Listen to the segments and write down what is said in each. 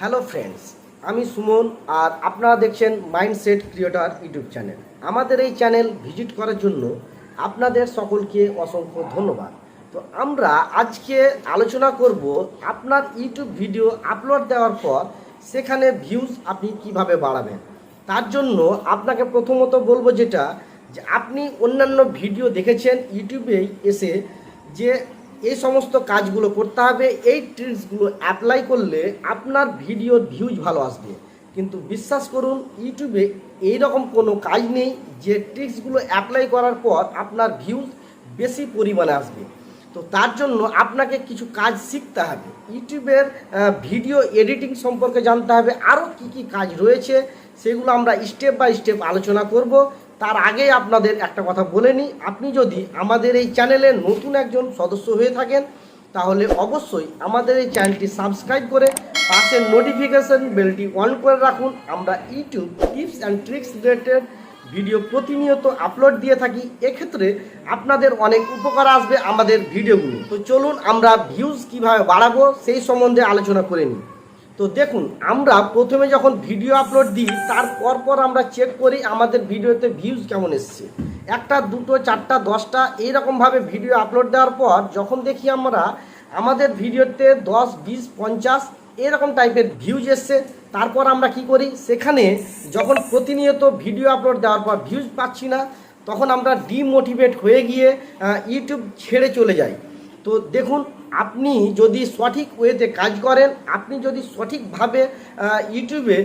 Hello friends, আমি সুমন আর আপনারা দেখছেন মাইন্ডসেট ক্রিয়েটর ইউটিউব চ্যানেল। আমাদের এই চ্যানেল ভিজিট করার জন্য আপনাদের সকলকে অসংখ্য ধন্যবাদ। তো আমরা আজকে আলোচনা করব আপনার ইউটিউব ভিডিও আপলোড দেওয়ার পর সেখানে ভিউজ আপনি কিভাবে বাড়াবেন। তার জন্য আপনাকে প্রথমত বলবো যে আপনি অন্যান্য ভিডিও দেখেছেন ইউটিউবে এসে যে এই সমস্ত কাজগুলো করতে হবে, এই ট্রিক্সগুলো অ্যাপ্লাই করলে আপনার ভিডিওর ভিউজ ভালো আসবে। কিন্তু বিশ্বাস করুন, ইউটিউবে এইরকম কোনো কাজ নেই যে ট্রিক্সগুলো অ্যাপ্লাই করার পর আপনার ভিউজ বেশি পরিমাণে আসবে। তো তার জন্য আপনাকে কিছু কাজ শিখতে হবে, ইউটিউবের ভিডিও এডিটিং সম্পর্কে জানতে হবে, আরও কি কাজ রয়েছে সেগুলো আমরা স্টেপ বাই স্টেপ আলোচনা করব। তার আগে আপনাদের একটা কথা বলে নিই, আপনি যদি আমাদের এই চ্যানেলে নতুন একজন সদস্য হয়ে থাকেন তাহলে অবশ্যই আমাদের এই চ্যানেলটি সাবস্ক্রাইব করে পাশের নোটিফিকেশন বেলটি অন করে রাখুন। আমরা YouTube tips and tricks related video প্রতিনিয়ত আপলোড দিয়ে থাকি, এক্ষেত্রে আপনাদের অনেক উপকার আসবে আমাদের ভিডিওগুলো। তো চলুন আমরা ভিউজ কিভাবে বাড়াবো সেই সম্বন্ধে আলোচনা করে নিই। তো দেখুন, আমরা প্রথমে যখন ভিডিও আপলোড দিই তার পর আমরা চেক করি আমাদের ভিডিওতে ভিউজ কেমন এসছে। একটা, দুটো, চারটা, 10টা এইরকমভাবে ভিডিও আপলোড দেওয়ার পর যখন দেখি আমরা আমাদের ভিডিওতে 10, 20, 50 এরকম টাইপের ভিউজ এসছে, তারপর আমরা কি করি, সেখানে যখন প্রতিনিয়ত ভিডিও আপলোড দেওয়ার পর ভিউজ পাচ্ছি না তখন আমরা ডিমোটিভেট হয়ে গিয়ে ইউটিউব ছেড়ে চলে যাই। তো দেখুন, আপনি যদি সঠিক ওয়েতে কাজ করেন, আপনি যদি সঠিকভাবে ইউটিউবে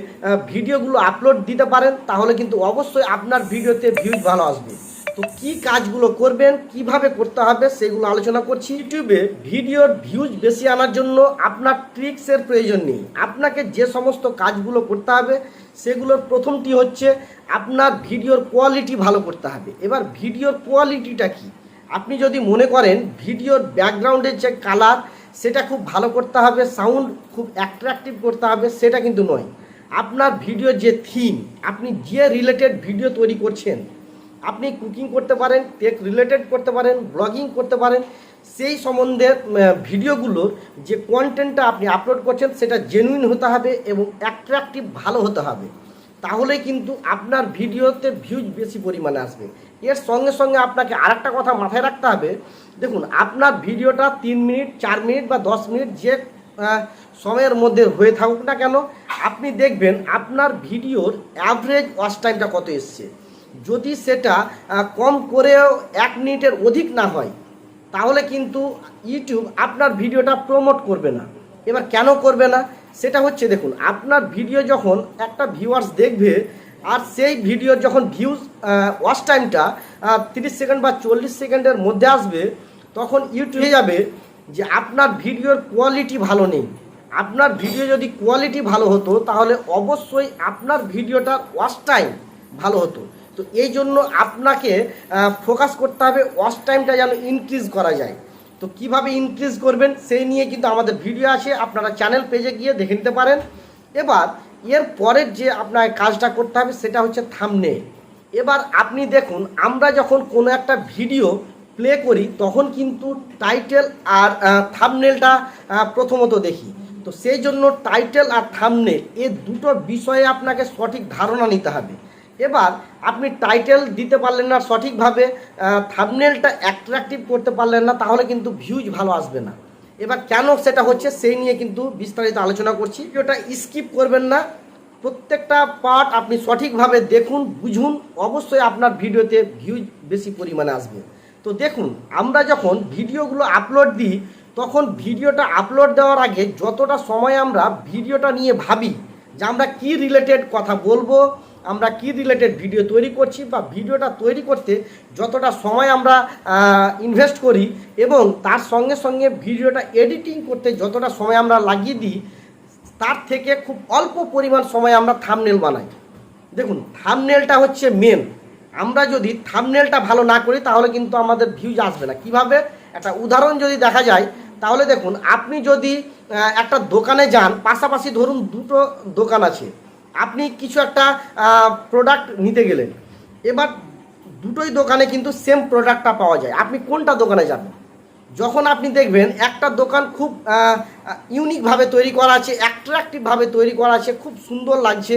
ভিডিওগুলো আপলোড দিতে পারেন তাহলে কিন্তু অবশ্যই আপনার ভিডিওতে ভিউজ ভালো আসবে। তো কি কাজগুলো করবেন, কিভাবে করতে হবে সেগুলো আলোচনা করছি। ইউটিউবে ভিডিওর ভিউজ বেশি আনার জন্য আপনার ট্রিক্সের প্রয়োজন নেই, আপনাকে যে সমস্ত কাজগুলো করতে হবে সেগুলোর প্রথমটি হচ্ছে আপনার ভিডিওর কোয়ালিটি ভালো করতে হবে। এবার ভিডিওর কোয়ালিটিটা কি, আপনি যদি মনে করেন ভিডিওর ব্যাকগ্রাউন্ডের যে কালার সেটা খুব ভালো করতে হবে, সাউন্ড খুব অ্যাট্রাকটিভ করতে হবে, সেটা কিন্তু নয়। আপনার ভিডিওর যে থিম, আপনি যে রিলেটেড ভিডিও তৈরি করছেন, আপনি কুকিং করতে পারেন, টেক রিলেটেড করতে পারেন, ব্লগিং করতে পারেন, সেই সম্বন্ধে ভিডিওগুলোর যে কন্টেন্টটা আপনি আপলোড করছেন সেটা জেনুইন হতে হবে এবং অ্যাট্রাকটিভ ভালো হতে হবে, তাহলে কিন্তু আপনার ভিডিওতে ভিউজ বেশি পরিমাণে আসবে। এর সঙ্গে সঙ্গে আপনাকে আরেকটা কথা মাথায় রাখতে হবে, দেখুন আপনার ভিডিওটা 3 মিনিট, 4 মিনিট বা 10 মিনিট যে সময়ের মধ্যে হয়ে থাকুক না কেন, আপনি দেখবেন আপনার ভিডিওর অ্যাভারেজ ওয়াচ টাইমটা কত এসছে। যদি সেটা কম করেও 1 মিনিটের অধিক না হয় তাহলে কিন্তু ইউটিউব আপনার ভিডিওটা প্রমোট করবে না। এবার কেন করবে না সেটা হচ্ছে, দেখুন আপনার ভিডিও যখন একটা ভিউয়ার্স দেখবে আর সেই ভিডিওর যখন ভিউজ ওয়াচ টাইমটা 30 সেকেন্ড বা 40 সেকেন্ডের মধ্যে আসবে তখন ইউটিউবে যাবে যে আপনার ভিডিওর কোয়ালিটি ভালো নেই। আপনার ভিডিও যদি কোয়ালিটি ভালো হতো তাহলে অবশ্যই আপনার ভিডিওটার ওয়াচ টাইম ভালো হতো। তো এই জন্য আপনাকে ফোকাস করতে হবে ওয়াচ টাইমটা যেন ইনক্রিজ করা যায়। তো কিভাবে ইনক্রিজ করবেন সেই নিয়ে কিন্তু আমাদের ভিডিও আছে, আপনারা চ্যানেল পেজে গিয়ে দেখে নিতে পারেন। এবার এর পরের যে আপনার কাজটা করতে হবে সেটা হচ্ছে থাম্বনেল। এবার আপনি দেখুন, আমরা যখন কোনো একটা ভিডিও প্লে করি তখন কিন্তু টাইটেল আর থাম্বনেলটা প্রথমত দেখি। তো সেই জন্য টাইটেল আর থাম্বনেল এই দুটো বিষয়ে আপনাকে সঠিক ধারণা নিতে হবে। এবার আপনি টাইটেল দিতে পারলেন না সঠিকভাবে, থাম্বনেলটা অ্যাট্রাকটিভ করতে পারলেন না, তাহলে কিন্তু ভিউজ ভালো আসবে না। এবার কেন সেটা হচ্ছে সেই নিয়ে কিন্তু বিস্তারিত আলোচনা করছি। ভিডিওটা স্কিপ করবেন না, প্রত্যেকটা পার্ট আপনি সঠিকভাবে দেখুন, বুঝুন, অবশ্যই আপনার ভিডিওতে ভিউজ বেশি পরিমাণে আসবে। তো দেখুন, আমরা যখন ভিডিওগুলো আপলোড দিই তখন ভিডিওটা আপলোড দেওয়ার আগে যতটা সময় আমরা ভিডিওটা নিয়ে ভাবি যে আমরা কি রিলেটেড কথা বলবো, আমরা কি রিলেটেড ভিডিও তৈরি করছি, বা ভিডিওটা তৈরি করতে যতটা সময় আমরা ইনভেস্ট করি এবং তার সঙ্গে সঙ্গে ভিডিওটা এডিটিং করতে যতটা সময় আমরা লাগিয়ে দিই তার থেকে খুব অল্প পরিমাণ সময় আমরা থাম্বনেল বানাই। দেখুন, থাম্বনেলটা হচ্ছে মেন। আমরা যদি থাম্বনেলটা ভালো না করি তাহলে কিন্তু আমাদের ভিউজ আসবে না। কিভাবে, একটা উদাহরণ যদি দেখা যায় তাহলে দেখুন, আপনি যদি একটা দোকানে যান, পাশাপাশি ধরুন দুটো দোকান আছে, আপনি কিছু একটা প্রোডাক্ট নিতে গেলেন, এবার দুটোই দোকানে কিন্তু সেম প্রোডাক্টটা পাওয়া যায়, আপনি কোনটা দোকানে যাবেন? যখন আপনি দেখবেন একটা দোকান খুব ইউনিকভাবে তৈরি করা আছে, অ্যাট্রাকটিভভাবে তৈরি করা আছে, খুব সুন্দর লাগছে,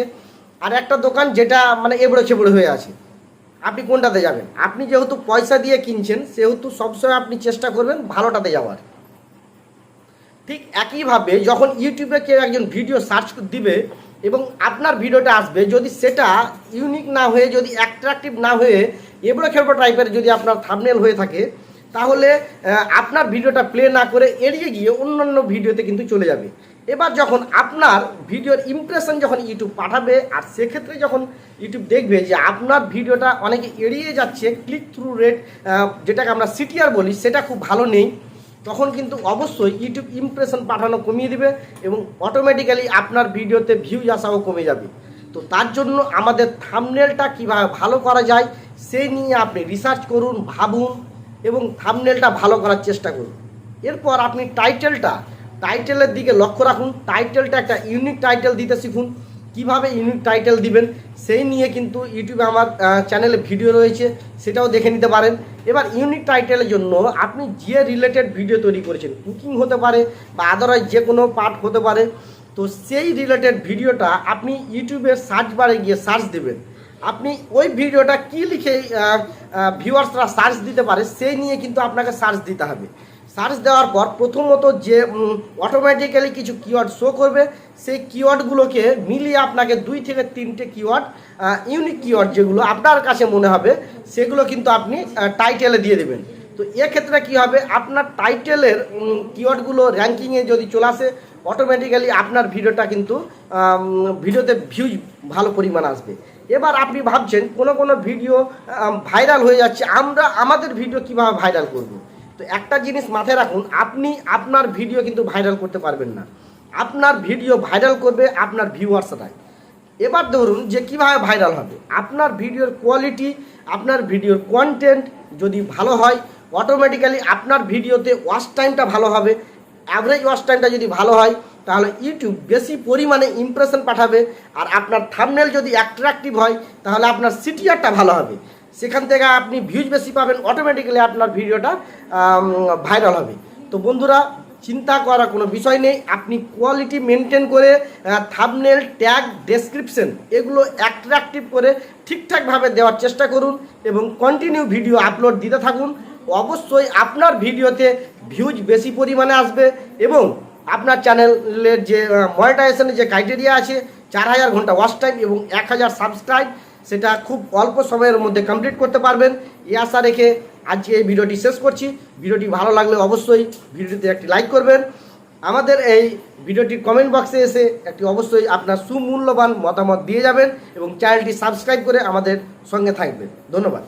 আর একটা দোকান যেটা মানে এবড়ো খেবড়ো হয়ে আছে, আপনি কোনটাতে যাবেন? আপনি যেহেতু পয়সা দিয়ে কিনছেন সেহেতু সবসময় আপনি চেষ্টা করবেন ভালোটাতে যাওয়ার। ঠিক একইভাবে যখন ইউটিউবে কেউ একজন ভিডিও সার্চ দিবে এবং আপনার ভিডিওটা আসবে, যদি সেটা ইউনিক না হয়ে, যদি অ্যাট্রাকটিভ না হয়ে এবড়ো খেবড়ো টাইপের যদি আপনার থাম্বনেল হয়ে থাকে, তাহলে আপনার ভিডিওটা প্লে না করে এড়িয়ে গিয়ে অন্যান্য ভিডিওতে কিন্তু চলে যাবে। এবার যখন আপনার ভিডিওর ইমপ্রেশন যখন ইউটিউব পাঠাবে, আর সেক্ষেত্রে যখন ইউটিউব দেখবে যে আপনার ভিডিওটা অনেকে এড়িয়ে যাচ্ছে, ক্লিক থ্রু রেট যেটাকে আমরা সিটিআর বলি, সেটা খুব ভালো নেই, তখন কিন্তু অবশ্যই ইউটিউব ইমপ্রেশন পাঠানো কমিয়ে দিবে এবং অটোমেটিক্যালি আপনার ভিডিওতে ভিউজ আসাও কমে যাবে। তো তার জন্য আমাদের থাম্বনেলটা কীভাবে ভালো করা যায় সেই নিয়ে আপনি রিসার্চ করুন, ভাবুন এবং থাম্বনেলটা ভালো করার চেষ্টা করুন। এরপর আপনি টাইটেলের দিকে লক্ষ্য রাখুন। টাইটেলটা একটা ইউনিক টাইটেল দিতে শিখুন। কিভাবে ইউনিক টাইটেল দিবেন সেই নিয়ে কিন্তু ইউটিউবে আমার চ্যানেলে ভিডিও রয়েছে, সেটাও দেখে নিতে পারেন। এবার ইউনিক টাইটেলের জন্য আপনি যে রিলেটেড ভিডিও তৈরি করেছেন, কুকিং হতে পারে বা আদারওয়াইজ যে কোনো পার্ট হতে পারে, তো সেই রিলেটেড ভিডিওটা আপনি ইউটিউবের সার্চ বারে গিয়ে সার্চ দেবেন। আপনি ওই ভিডিওটা কী লিখে ভিউয়ার্সরা সার্চ দিতে পারে সেই নিয়ে কিন্তু আপনাকে সার্চ দিতে হবে। সার্চ দেওয়ার পর প্রথমত যে অটোমেটিক্যালি কিছু কিওয়ার্ড শো করবে, সেই কিওয়ার্ডগুলোকে মিলিয়ে আপনাকে 2 থেকে 3টে কিওয়ার্ড, ইউনিক কিওয়ার্ড যেগুলো আপনার কাছে মনে হবে, সেগুলো কিন্তু আপনি টাইটেলে দিয়ে দেবেন। তো এক্ষেত্রে কী হবে, আপনার টাইটেলের কিওয়ার্ডগুলো র্যাঙ্কিংয়ে যদি চলে আসে, অটোমেটিক্যালি আপনার ভিডিওটা কিন্তু ভিডিওতে ভিউজ ভালো পরিমাণ আসবে। এবার আপনি ভাবছেন কোনো ভিডিও ভাইরাল হয়ে যাচ্ছে, আমাদের ভিডিও কীভাবে ভাইরাল করব। তো একটা জিনিস মাথায় রাখুন, আপনি আপনার ভিডিও কিন্তু ভাইরাল করতে পারবেন না, আপনার ভিডিও ভাইরাল করবে আপনার ভিউয়ার্সরাই। এবার ধরুন যে কীভাবে ভাইরাল হবে, আপনার ভিডিওর কোয়ালিটি, আপনার ভিডিওর কন্টেন্ট যদি ভালো হয়, অটোমেটিক্যালি আপনার ভিডিওতে ওয়াচ টাইমটা ভালো হবে। অ্যাভারেজ ওয়াচ টাইমটা যদি ভালো হয়, তাহলে ইউটিউব বেশি পরিমাণে ইমপ্রেশন পাঠাবে। আর আপনার থাম্বনেল যদি অ্যাট্রাকটিভ হয়, তাহলে আপনার সিটিআরটা ভালো হবে, সেখান থেকে আপনি ভিউজ বেশি পাবেন, অটোমেটিক্যালি আপনার ভিডিওটা ভাইরাল হবে। তো বন্ধুরা, চিন্তা করার কোনো বিষয় নেই, আপনি কোয়ালিটি মেনটেন করে থাম্বনেল, ট্যাগ, ডেসক্রিপশন এগুলো অ্যাট্রাকটিভ করে ঠিকঠাকভাবে দেওয়ার চেষ্টা করুন এবং কন্টিনিউ ভিডিও আপলোড দিতে থাকুন। অবশ্যই আপনার ভিডিওতে ভিউজ বেশি পরিমাণে আসবে এবং আপনার চ্যানেলের যে মনিটাইজেশনের যে ক্রাইটেরিয়া আছে, 4000 ঘন্টা ওয়াচ টাইম এবং 1000 সাবস্ক্রাইব, সেটা খুব অল্প সময়ের মধ্যে কমপ্লিট করতে পারবেন। এই আশা রেখে আজকে এই ভিডিওটি শেষ করছি। ভিডিওটি ভালো লাগলে অবশ্যই ভিডিওটিতে একটি লাইক করবেন। আমাদের এই ভিডিওটির কমেন্ট বক্সে এসে একটি অবশ্যই আপনার সুমূল্যবান মতামত দিয়ে যাবেন এবং চ্যানেলটি সাবস্ক্রাইব করে আমাদের সঙ্গে থাকবেন। ধন্যবাদ।